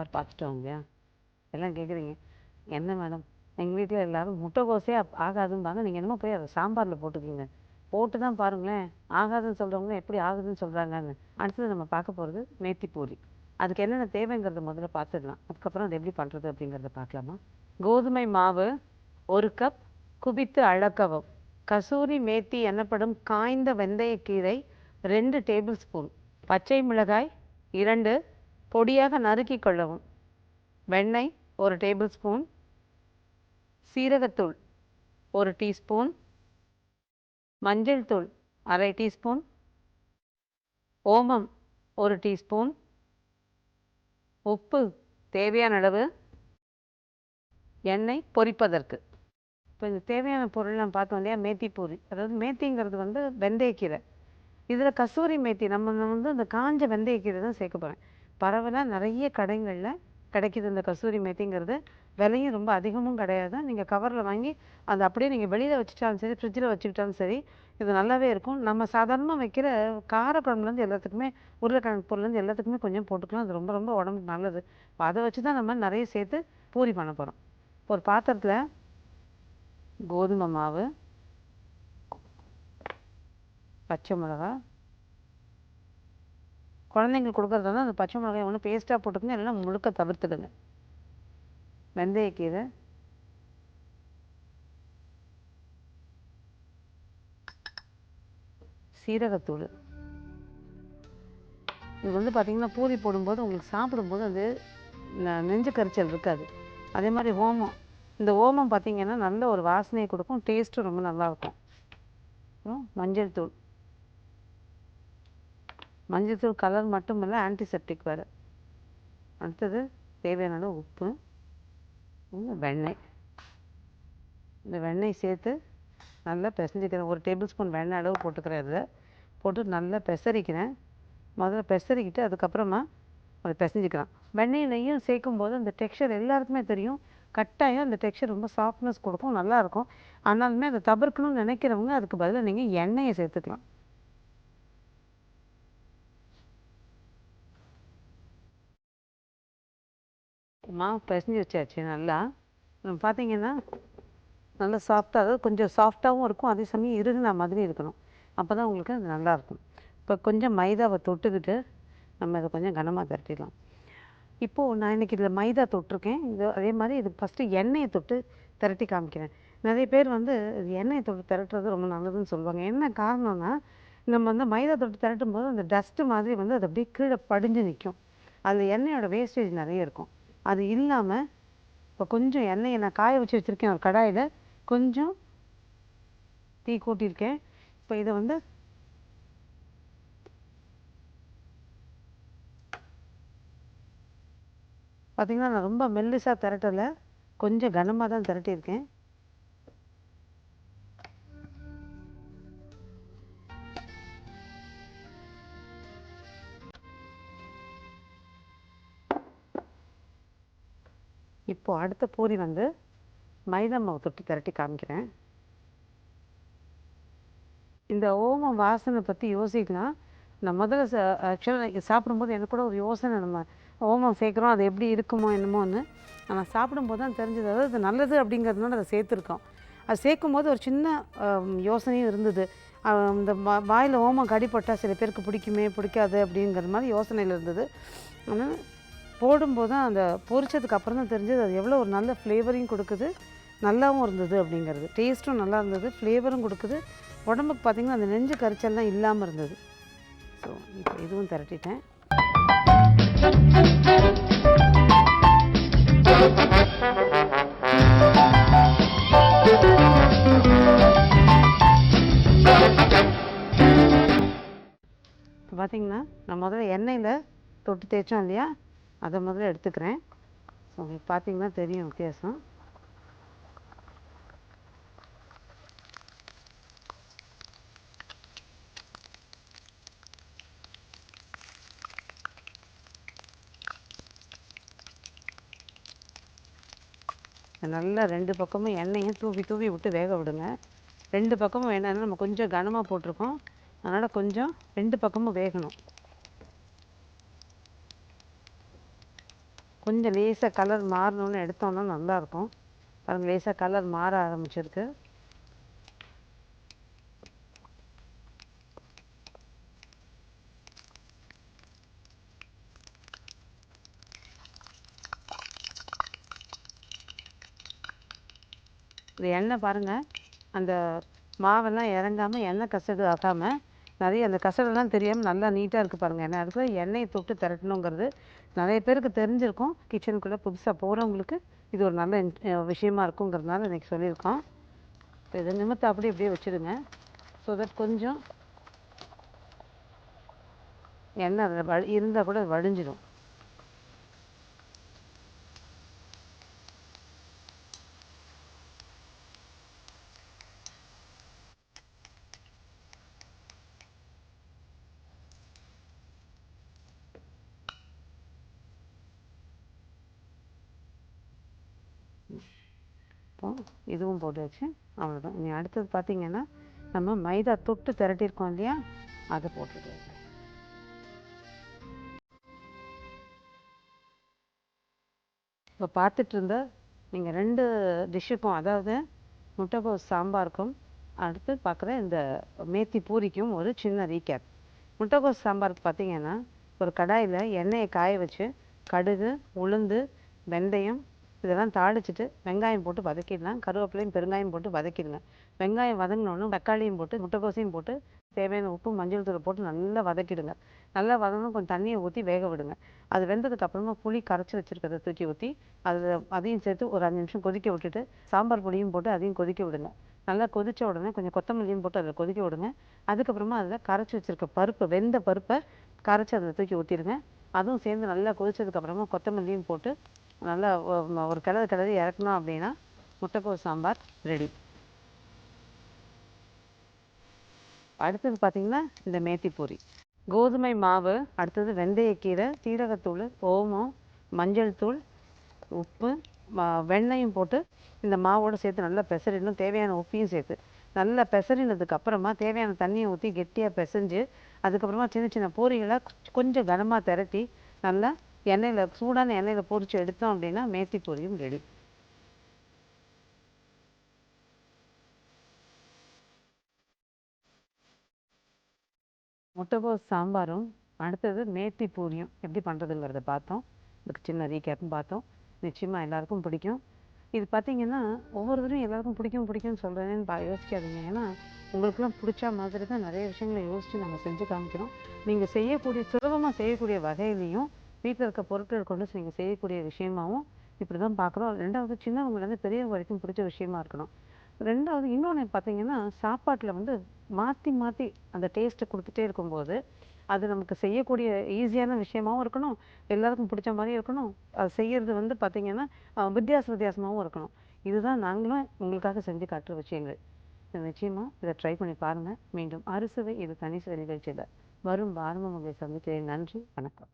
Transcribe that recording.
சாம்பார் பார்த்துட்டோம் இல்லையா? எல்லாம் கேட்குறீங்க, என்ன மேடம் எங்கள் வீட்டில் எல்லோரும் முட்டைக்கோஸே ஆகாதும்பாங்க, நீங்கள் என்னமோ போய் அதை சாம்பாரில் போட்டுக்கிங்க, போட்டு தான் பாருங்களேன், ஆகாதுன்னு சொல்கிறவங்க எப்படி ஆகுதுன்னு சொல்கிறாங்கன்னு. அடுத்தது நம்ம பார்க்க போகிறது மேத்தி பூரி. அதுக்கு என்னென்ன தேவைங்கிறத முதல்ல பார்த்துடலாம், அதுக்கப்புறம் அது எப்படி பண்ணுறது அப்படிங்கிறத பார்க்கலாமா? கோதுமை மாவு 1 கப், குபித்து அளக்கவும். கசூரி மேத்தி எனப்படும் காய்ந்த வெந்தயக்கீரை 2 டேபிள் ஸ்பூன். பச்சை மிளகாய் 2 பொடியாக நறுக்கி கொள்ளவும். வெண்ணெய் 1 டேபிள் ஸ்பூன். சீரகத்தூள் 1 டீஸ்பூன். மஞ்சள் தூள் அரை டீஸ்பூன். ஓமம் 1 டீஸ்பூன். உப்பு தேவையான அளவு. எண்ணெய் பொரிப்பதற்கு. இப்போ இந்த தேவையான பொருள் நம்ம பார்த்தோம் இல்லையா? மேத்தி பூரி, அதாவது மேத்திங்கிறது வந்து வெந்தயக்கீரை. இதில் கசூரி மேத்தி நம்ம வந்து அந்த காஞ்ச வெந்தயக்கீரை தான் சேர்க்க போகிறேன். பரவலாக நிறைய கடைகளில் கிடைக்கிது இந்த கசூரி மேத்திங்கிறது. விலையும் ரொம்ப அதிகமும் கிடையாது. நீங்கள் கவரில் வாங்கி அதை அப்படியே நீங்கள் வெளியில் வச்சுட்டாலும் சரி, ஃப்ரிட்ஜில் வச்சுக்கிட்டாலும் சரி, இது நல்லாவே இருக்கும். நம்ம சாதாரணமாக வைக்கிற காரக்குழம்புலேருந்து எல்லாத்துக்குமே, உருளைக்கிழங்கு பொருள்லேருந்து எல்லாத்துக்குமே கொஞ்சம் போட்டுக்கலாம். அது ரொம்ப ரொம்ப உடம்புக்கு நல்லது. அதை வச்சு தான் நம்ம நிறைய சேர்த்து பூரி பண்ண போகிறோம். ஒரு பாத்திரத்தில் கோதுமை மாவு, பச்சை மிளகா, குழந்தைங்களுக்கு கொடுக்குறதா அந்த பச்சை மிளகாய் ஒன்று பேஸ்ட்டாக போட்டுக்கங்க, இல்லைன்னா முழுக்க தவிர்த்துடுங்க. வெந்தயக்கீரை, சீரகத்தூள். இது வந்து பார்த்திங்கன்னா பூரி போடும்போது உங்களுக்கு சாப்பிடும்போது அது நெஞ்சு கரிச்சல் இருக்காது. அதே மாதிரி ஓமம், இந்த ஓமம் பார்த்திங்கன்னா நல்ல ஒரு வாசனையை கொடுக்கும், டேஸ்ட்டும் ரொம்ப நல்லாயிருக்கும். அப்புறம் மஞ்சள் தூள். மஞ்சள் தூள் கலர் மட்டும் இல்லை, ஆன்டிசெப்டிக் வேறு. அடுத்தது தேவையான அளவு உப்பு, வெண்ணெய். இந்த வெண்ணெய் சேர்த்து நல்லா பிசைஞ்சிக்கிறேன். 1 டேபிள் ஸ்பூன் வெண்ணெய் அளவு போட்டுக்கிறேன். இதில் போட்டு நல்லா பெசரிக்கிறேன். முதல்ல பெசரிக்கிட்டு அதுக்கப்புறமா அதை பிசைஞ்சிக்கலாம். வெண்ணெய் நெய்யும் சேர்க்கும் போது அந்த டெக்ஸ்சர் எல்லாருக்குமே தெரியும், கட்டாயம் அந்த டெக்ஸ்சர் ரொம்ப சாஃப்ட்னஸ் கொடுக்கும், நல்லாயிருக்கும். ஆனாலுமே அதை தவிர்க்கணும்னு நினைக்கிறவங்க அதுக்கு பதிலாக நீங்கள் எண்ணெயை சேர்த்துக்கலாம். மாவு பிசைஞ்சு வச்சாச்சு. நல்லா பார்த்தீங்கன்னா நல்லா சாஃப்டாக, அதாவது கொஞ்சம் சாஃப்டாகவும் இருக்கும், அதே சமயம் இறுகுன மாதிரி இருக்கணும். அப்போ தான் உங்களுக்கு அது நல்லாயிருக்கும். இப்போ கொஞ்சம் மைதாவை தொட்டுக்கிட்டு நம்ம இதை கொஞ்சம் கனமாக திரட்டிடலாம். இப்போது நான் இன்றைக்கி இதில் மைதா தொட்டிருக்கேன். இது அதே மாதிரி இது ஃபஸ்ட்டு எண்ணெயை தொட்டு திரட்டி காமிக்கிறேன். நிறைய பேர் வந்து எண்ணெயை தொட்டு திரட்டுறது ரொம்ப நல்லதுன்னு சொல்லுவாங்க. என்ன காரணம்னா, நம்ம வந்து மைதா தொட்டு திரட்டும் போது அந்த டஸ்ட்டு மாதிரி வந்து அது அப்படியே கீழே படிஞ்சு நிற்கும். அதில் எண்ணெயோட வேஸ்டேஜ் நிறைய இருக்கும். அது இல்லாமல் இப்போ கொஞ்சம் எண்ணெயை நான் காய வச்சு வச்சுருக்கேன். ஒரு கடாயில் கொஞ்சம் தீ கூட்டியிருக்கேன். இப்போ இதை வந்து பார்த்திங்கன்னா நான் ரொம்ப மெல்லிசாக திரட்டலை, கொஞ்சம் கனமாக தான் திரட்டியிருக்கேன். இப்போது அடுத்த பூரி வந்து மைதா மாவு தொட்டு திரட்டி காமிக்கிறேன். இந்த ஓமம் வாசனை பற்றி யோசிக்கலாம். நான் முதல்ல ஆக்சுவலாக சாப்பிடும்போது எனக்கு கூட ஒரு யோசனை, நம்ம ஓமம் சேர்க்குறோம், அது எப்படி இருக்குமோ என்னமோன்னு. ஆனால் சாப்பிடும்போது தான் தெரிஞ்சது, அதாவது அது நல்லது அப்படிங்கிறதுனால அதை சேர்த்துருக்கோம். அது சேர்க்கும் போது ஒரு சின்ன யோசனையும் இருந்தது. இந்த வாயில் ஓமம் கடிப்பட்டால் சில பேருக்கு பிடிக்குமே பிடிக்காது அப்படிங்கிற மாதிரி யோசனையில் இருந்தது. ஆனால் போடும்போது தான் அந்த பொரிச்சதுக்கு அப்புறம் தான் தெரிஞ்சது அது எவ்வளோ ஒரு நல்ல ஃப்ளேவரையும் கொடுக்குது, நல்லாவும் இருந்தது அப்படிங்கிறது. டேஸ்ட்டும் நல்லா இருந்தது, ஃப்ளேவரும் கொடுக்குது. உடம்புக்கு பார்த்திங்கன்னா அந்த நெஞ்சு கரிச்சல்லாம் இல்லாமல் இருந்தது. ஸோ இப்போ இதுவும் திரட்டிட்டேன். இப்போ பார்த்திங்கன்னா நான் முதல்ல எண்ணெயில் தொட்டு தேய்ச்சோம் இல்லையா, அதை முதல்ல எடுத்துக்கிறேன். ஸோ உங்களுக்கு பார்த்திங்கன்னா தெரியும் வித்தியாசம். நல்லா 2 பக்கமும் எண்ணெயும் தூவி தூவி விட்டு வேக விடுங்க. 2 பக்கமும் வேணாலும் நம்ம கொஞ்சம் கனமாக போட்டிருக்கோம், அதனால் கொஞ்சம் 2 பக்கமும் வேகணும். கொஞ்சம் லேசாக கலர் மாறணுன்னு எடுத்தோம்னா நல்லாயிருக்கும். பாருங்கள், லேசாக கலர் மாற ஆரம்பிச்சிருக்கு. இந்த எண்ணெய் பாருங்கள், அந்த மாவெல்லாம் இறங்காமல் எண்ணெய் கசடு ஆகாமல் நிறைய அந்த கசடெல்லாம் தெரியாமல் நல்லா நீட்டாக இருக்குது பாருங்கள். என்ன இருக்குது, எண்ணெயை தொட்டு திரட்டணுங்கிறது நிறைய பேருக்கு தெரிஞ்சிருக்கும். கிச்சனுக்குள்ளே புதுசாக போகிறவங்களுக்கு இது ஒரு நல்ல விஷயமா இருக்குங்கிறதுனால இன்றைக்கி சொல்லியிருக்கோம். இப்போ இதை நிமிர்த்து அப்படியே இப்படியே வச்சுடுங்க. ஸோ தட் கொஞ்சம் எண்ணெய் இருந்தால் கூட வடிஞ்சிடும். இப்போ இதுவும் போட்டாச்சு, அவ்வளோதான். இனி அடுத்தது பார்த்திங்கன்னா நம்ம மைதா தொட்டு திரட்டியிருக்கோம் இல்லையா, அதை போட்டுக்கலாம். இப்போ பார்த்துட்டு இருந்த நீங்கள் 2 டிஷ்ஷுக்கும், அதாவது முட்டைகோஸ் சாம்பாருக்கும் அடுத்து பார்க்குற இந்த மேத்தி பூரிக்கும் ஒரு சின்ன ரீகேப். முட்டைகோஸ் சாம்பாருக்கு பார்த்திங்கன்னா ஒரு கடாயில் எண்ணெயை காய வச்சு கடுகு, உளுந்து, வெந்தயம் இதெல்லாம் தாளிச்சிட்டு வெங்காயம் போட்டு வதக்கிடலாம். கருவேப்பிலையும் பெருங்காயம் போட்டு வதக்கிடுங்க. வெங்காயம் வதங்கினோன்னு தக்காளியும் போட்டு முட்டைகோசையும் போட்டு தேவையான உப்பு, மஞ்சள் தூளை போட்டு நல்லா வதக்கிடுங்க. நல்லா வதங்கணும், கொஞ்சம் தண்ணியை ஊற்றி வேக விடுங்க. அது வெந்ததுக்கப்புறமா புளி கரைச்சி வச்சுருக்கிறத தூக்கி ஊற்றி அதையும் சேர்த்து ஒரு 5 நிமிஷம் கொதிக்க விட்டுட்டு சாம்பார் பொடியும் போட்டு அதையும் கொதிக்க விடுங்க. நல்லா கொதித்த உடனே கொஞ்சம் கொத்தமல்லியும் போட்டு அதில் கொதிக்க விடுங்க. அதுக்கப்புறமா அதில் கரைச்சி வச்சுருக்க பருப்பு, வெந்த பருப்பை கரைச்சி அதில் தூக்கி ஊற்றிடுங்க. அதுவும் சேர்ந்து நல்லா கொதிச்சதுக்கப்புறமா கொத்தமல்லியும் போட்டு நல்லா ஒரு கிளறி இறக்கணும் அப்படின்னா முட்டைக்கோஸ் சாம்பார் ரெடி. அடுத்தது பார்த்திங்கன்னா இந்த மேத்தி பூரி. கோதுமை மாவு, அடுத்தது வெந்தயக்கீரை, சீரகத்தூள், ஓமம், மஞ்சள் தூள், உப்பு, வெண்ணையும் போட்டு இந்த மாவோடு சேர்த்து நல்லா பெசரிடணும். தேவையான உப்பையும் சேர்த்து நல்லா பெசரினதுக்கு அப்புறமா தேவையான தண்ணியை ஊற்றி கெட்டியாக பிசைஞ்சு அதுக்கப்புறமா சின்ன சின்ன பூரிகளாக கொஞ்சம் கனமாக திரட்டி நல்லா எண்ணெயில், சூடான எண்ணெயில் பொரிச்சு எடுத்தோம் அப்படின்னா மேத்தி பூரியும் ரெடி. முட்டைகோஸ் சாம்பாரும் அடுத்தது மேத்தி பூரியும் எப்படி பண்ணுறதுங்கிறத பார்த்தோம். இதுக்கு சின்ன ரீகேப்பும் பார்த்தோம். நிச்சயமாக எல்லாருக்கும் பிடிக்கும். இது பார்த்திங்கன்னா ஒவ்வொருத்தரும் எல்லாருக்கும் பிடிக்கும்னு சொல்கிறேன்னு யோசிக்காதீங்க. ஏன்னா உங்களுக்குலாம் பிடிச்ச மாதிரி தான் நிறைய விஷயங்களை யோசித்து நம்ம செஞ்சு காமிக்கிறோம். நீங்கள் செய்யக்கூடிய, சுலபமாக செய்யக்கூடிய வகையிலையும் வீட்டில் இருக்க பொருட்கள் கொண்டு நீங்கள் செய்யக்கூடிய விஷயமாகவும் இப்படி தான் பார்க்குறோம். 2வது, சின்னவங்கலேருந்து பெரியவங்க வரைக்கும் பிடிச்ச விஷயமா இருக்கணும். 2வது இன்னொன்று பார்த்திங்கன்னா, சாப்பாட்டில் வந்து மாற்றி மாற்றி அந்த டேஸ்ட்டை கொடுத்துட்டே இருக்கும்போது அது நமக்கு செய்யக்கூடிய ஈஸியான விஷயமாகவும் இருக்கணும், எல்லாருக்கும் பிடிச்ச மாதிரியும் இருக்கணும். அது செய்கிறது வந்து பார்த்திங்கன்னா வித்தியாசமாகவும் இருக்கணும். இதுதான் நாங்களும் உங்களுக்காக செஞ்சு காட்டுற விஷயங்கள். நிச்சயமாக இதை ட்ரை பண்ணி பாருங்கள். மீண்டும் அறுசுவை இது தனி சுவை நிகழ்ச்சியில் வரும் வாரமும் உங்களை சந்திக்கிறேன். நன்றி, வணக்கம்.